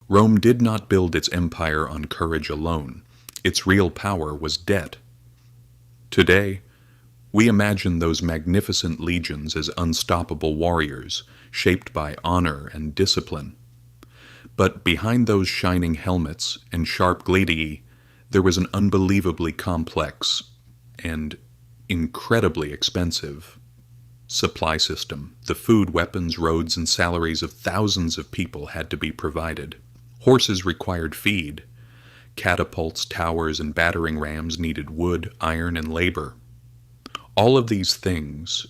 Rome did not build its empire on courage alone. Its real power was debt. Today, we imagine those magnificent legions as unstoppable warriors, shaped by honor and discipline. But behind those shining helmets and sharp gladii, there was an unbelievably complex and incredibly expensive supply system. The food, weapons, roads, and salaries of thousands of people had to be provided. Horses required feed. Catapults, towers, and battering rams needed wood, iron, and labor. All of these things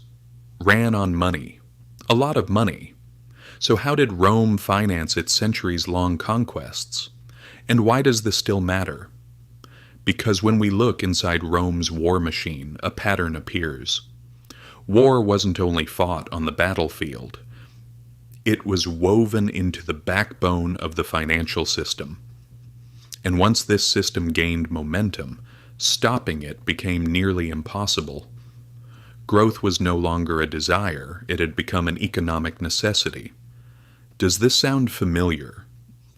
ran on money, a lot of money. So how did Rome finance its centuries-long conquests? And why does this still matter? Because when we look inside Rome's war machine, a pattern appears. War wasn't only fought on the battlefield. It was woven into the backbone of the financial system. And once this system gained momentum, stopping it became nearly impossible. Growth was no longer a desire, it had become an economic necessity. Does this sound familiar?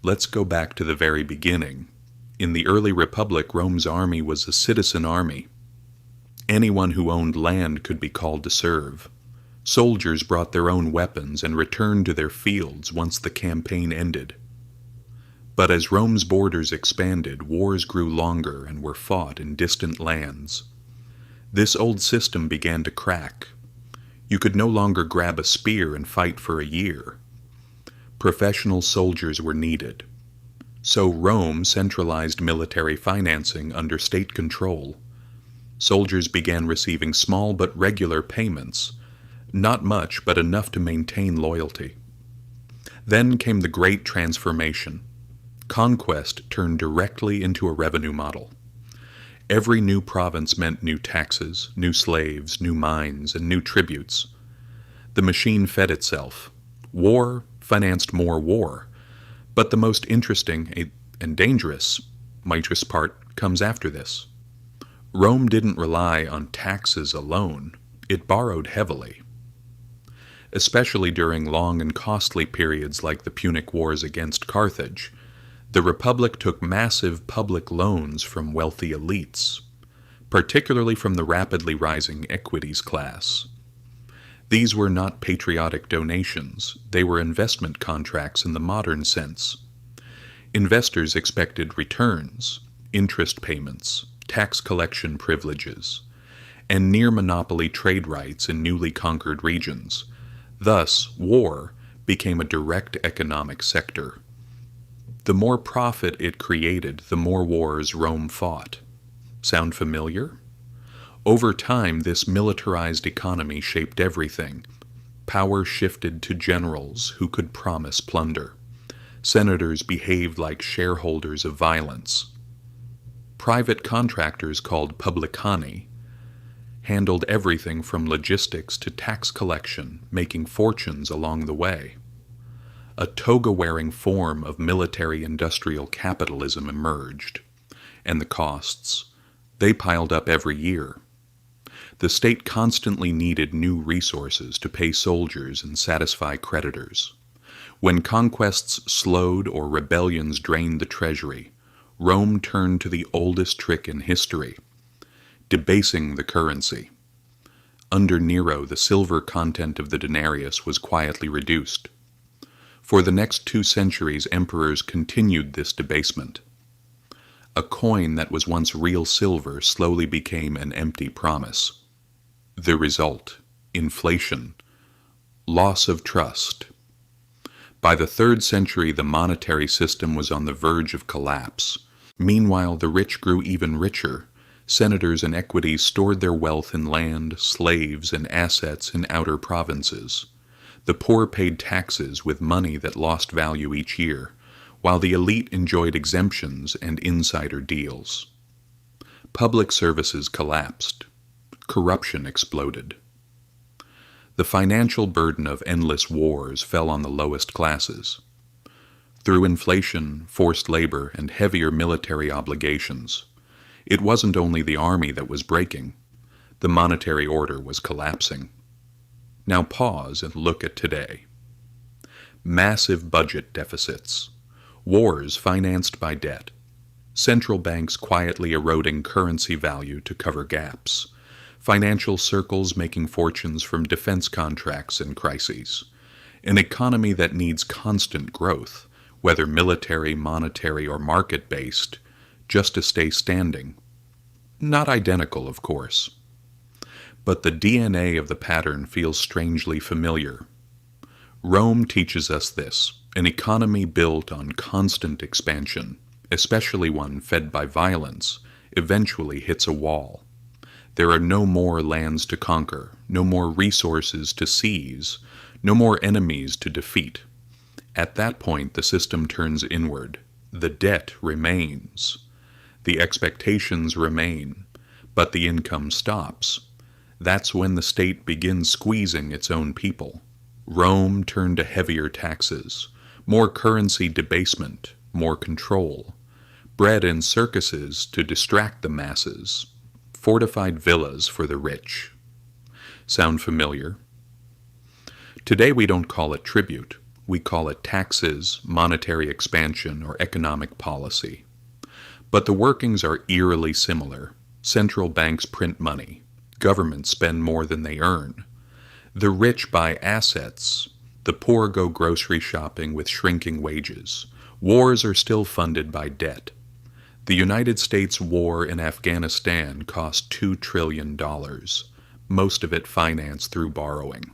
Let's go back to the very beginning. In the early Republic, Rome's army was a citizen army. Anyone who owned land could be called to serve. Soldiers brought their own weapons and returned to their fields once the campaign ended. But as Rome's borders expanded, wars grew longer and were fought in distant lands. This old system began to crack. You could no longer grab a spear and fight for a year. Professional soldiers were needed. So Rome centralized military financing under state control. Soldiers began receiving small but regular payments, not much but enough to maintain loyalty. Then came the Great Transformation. Conquest turned directly into a revenue model. Every new province meant new taxes, new slaves, new mines, and new tributes. The machine fed itself. War financed more war. But the most interesting and dangerous part comes after this. Rome didn't rely on taxes alone. It borrowed heavily. Especially during long and costly periods like the Punic Wars against Carthage, the Republic took massive public loans from wealthy elites, particularly from the rapidly rising equities class. These were not patriotic donations, they were investment contracts in the modern sense. Investors expected returns, interest payments, tax collection privileges, and near-monopoly trade rights in newly conquered regions. Thus, war became a direct economic sector. The more profit it created, the more wars Rome fought. Sound familiar? Over time, this militarized economy shaped everything. Power shifted to generals who could promise plunder. Senators behaved like shareholders of violence. Private contractors called publicani handled everything from logistics to tax collection, making fortunes along the way. A toga-wearing form of military-industrial capitalism emerged, and the costs, they piled up every year. The state constantly needed new resources to pay soldiers and satisfy creditors. When conquests slowed or rebellions drained the treasury, Rome turned to the oldest trick in history, debasing the currency. Under Nero, the silver content of the denarius was quietly reduced. For the next 2 centuries, emperors continued this debasement. A coin that was once real silver slowly became an empty promise. The result: inflation, loss of trust. By the 3rd century, the monetary system was on the verge of collapse. Meanwhile, the rich grew even richer. Senators and equities stored their wealth in land, slaves, and assets in outer provinces. The poor paid taxes with money that lost value each year, while the elite enjoyed exemptions and insider deals. Public services collapsed. Corruption exploded. The financial burden of endless wars fell on the lowest classes. Through inflation, forced labor, and heavier military obligations, it wasn't only the army that was breaking. The monetary order was collapsing. Now pause and look at today. Massive budget deficits. Wars financed by debt. Central banks quietly eroding currency value to cover gaps. Financial circles making fortunes from defense contracts and crises. An economy that needs constant growth, whether military, monetary, or market-based, just to stay standing. Not identical, of course. But the DNA of the pattern feels strangely familiar. Rome teaches us this: an economy built on constant expansion, especially one fed by violence, eventually hits a wall. There are no more lands to conquer, no more resources to seize, no more enemies to defeat. At that point, the system turns inward. The debt remains. The expectations remain, but the income stops. That's when the state begins squeezing its own people. Rome turned to heavier taxes, more currency debasement, more control, bread and circuses to distract the masses, fortified villas for the rich. Sound familiar? Today we don't call it tribute. We call it taxes, monetary expansion, or economic policy. But the workings are eerily similar. Central banks print money. Governments spend more than they earn. The rich buy assets. The poor go grocery shopping with shrinking wages. Wars are still funded by debt. The United States war in Afghanistan cost $2 trillion, most of it financed through borrowing.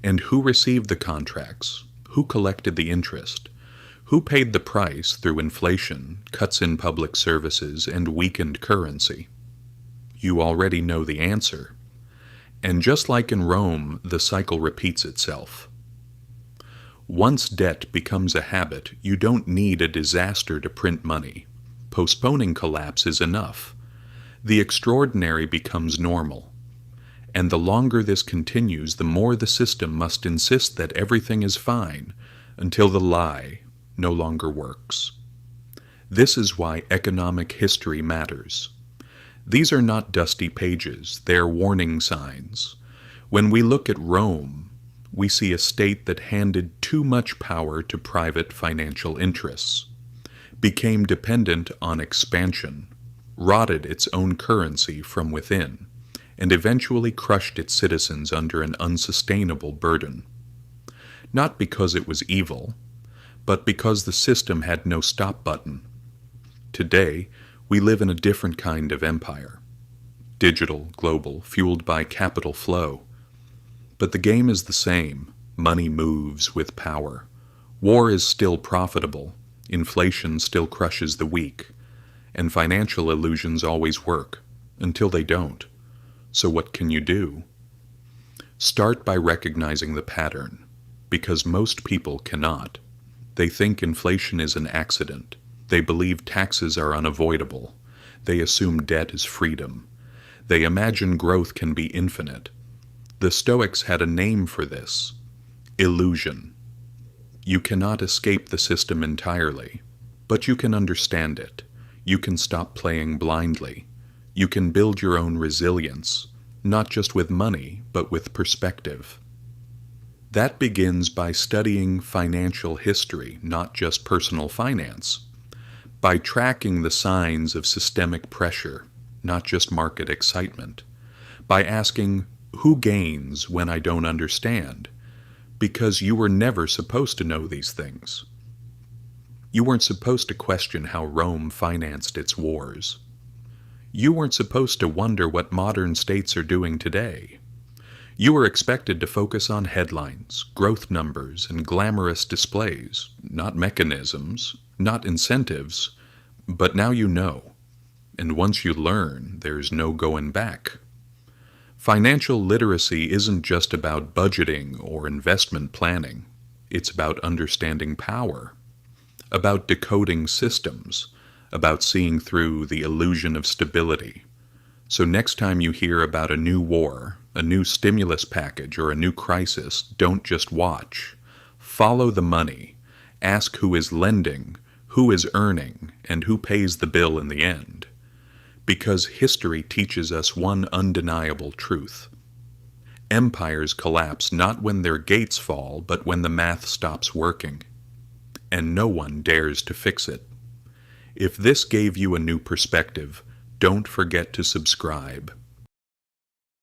And who received the contracts? Who collected the interest? Who paid the price through inflation, cuts in public services, and weakened currency? You already know the answer. And just like in Rome, the cycle repeats itself. Once debt becomes a habit, you don't need a disaster to print money. Postponing collapse is enough. The extraordinary becomes normal. And the longer this continues, the more the system must insist that everything is fine, until the lie no longer works. This is why economic history matters. These are not dusty pages, they are warning signs. When we look at Rome, we see a state that handed too much power to private financial interests, became dependent on expansion, rotted its own currency from within, and eventually crushed its citizens under an unsustainable burden. Not because it was evil, but because the system had no stop button. Today, we live in a different kind of empire. Digital, global, fueled by capital flow. But the game is the same. Money moves with power. War is still profitable. Inflation still crushes the weak. And financial illusions always work, until they don't. So what can you do? Start by recognizing the pattern, because most people cannot. They think inflation is an accident. They believe taxes are unavoidable. They assume debt is freedom. They imagine growth can be infinite. The Stoics had a name for this: illusion. You cannot escape the system entirely, but you can understand it. You can stop playing blindly. You can build your own resilience, not just with money, but with perspective. That begins by studying financial history, not just personal finance. By tracking the signs of systemic pressure, not just market excitement. By asking, who gains when I don't understand? Because you were never supposed to know these things. You weren't supposed to question how Rome financed its wars. You weren't supposed to wonder what modern states are doing today. You were expected to focus on headlines, growth numbers, and glamorous displays, not mechanisms, not incentives, but now you know. And once you learn, there's no going back. Financial literacy isn't just about budgeting or investment planning. It's about understanding power, about decoding systems, about seeing through the illusion of stability. So next time you hear about a new war, a new stimulus package, or a new crisis, don't just watch. Follow the money. Ask who is lending, who is earning, and who pays the bill in the end. Because history teaches us one undeniable truth. Empires collapse not when their gates fall, but when the math stops working. and no one dares to fix it. If this gave you a new perspective, don't forget to subscribe.